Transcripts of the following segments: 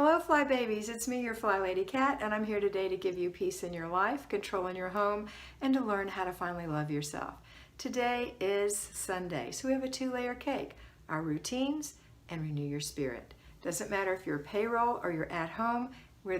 Hello Fly Babies, it's me, your FlyLady Kat, and I'm here today to give you peace in your life, control in your home, and to learn how to finally love yourself. Today is Sunday, so we have a 2-layer cake, our routines and renew your spirit. Doesn't matter if you're payroll or you're at home,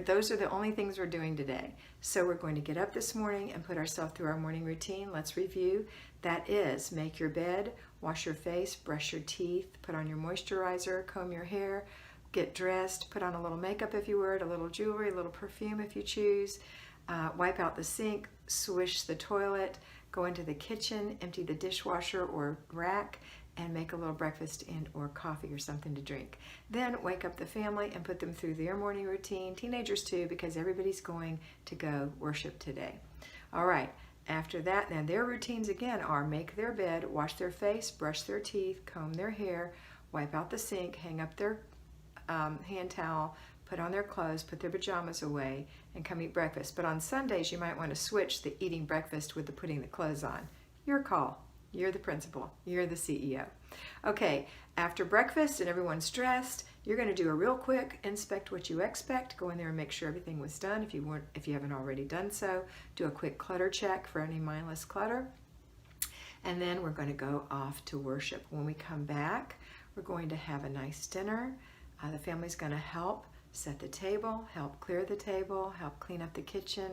those are the only things we're doing today. So we're going to get up this morning and put ourselves through our morning routine. Let's review. That is, make your bed, wash your face, brush your teeth, put on your moisturizer, comb your hair, get dressed, put on a little makeup if you would, a little jewelry, a little perfume if you choose, wipe out the sink, swish the toilet, go into the kitchen, empty the dishwasher or rack, and make a little breakfast or coffee or something to drink. Then wake up the family and put them through their morning routine, teenagers too, because everybody's going to go worship today. All right, after that, now their routines again are make their bed, wash their face, brush their teeth, comb their hair, wipe out the sink, hang up their hand towel, put on their clothes, put their pajamas away, and come eat breakfast. But on Sundays, you might want to switch the eating breakfast with the putting the clothes on. Your call. You're the principal. You're the CEO. Okay, after breakfast and everyone's dressed, you're going to do a real quick inspect what you expect. Go in there and make sure everything was done. If you haven't already done so, do a quick clutter check for any mindless clutter. And then we're going to go off to worship. When we come back, we're going to have a nice dinner. The family's going to help set the table, help clear the table, help clean up the kitchen.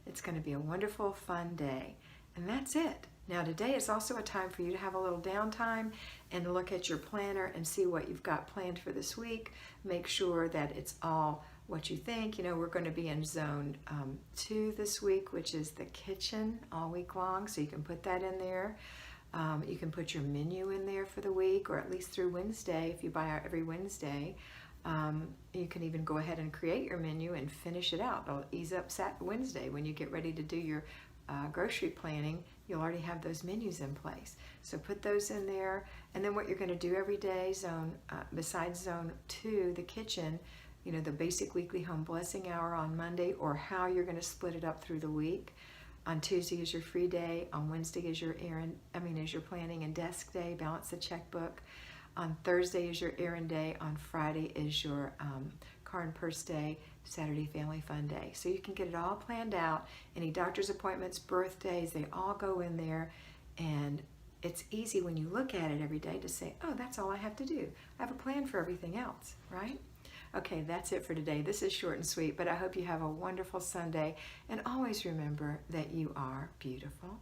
It's going to be a wonderful, fun day. And that's it. Now today is also a time for you to have a little downtime and look at your planner and see what you've got planned for this week. Make sure that it's all what you think. You know, we're going to be in zone 2 this week, which is the kitchen all week long, so you can put that in there. You can put your menu in there for the week, or at least through Wednesday if you buy out every Wednesday. You can even go ahead and create your menu and finish it out. It'll ease up Wednesday when you get ready to do your grocery planning. You'll already have those menus in place. So put those in there, and then what you're going to do every day, besides zone 2, the kitchen, you know, the basic weekly home blessing hour on Monday, or how you're going to split it up through the week. On Tuesday is your free day. On Wednesday is your planning and desk day, balance the checkbook. On Thursday is your errand day. On Friday is your car and purse day. Saturday, family fun day. So you can get it all planned out. Any doctor's appointments, birthdays, they all go in there. And it's easy when you look at it every day to say, oh, that's all I have to do. I have a plan for everything else, right? Okay, that's it for today. This is short and sweet, but I hope you have a wonderful Sunday. And always remember that you are beautiful.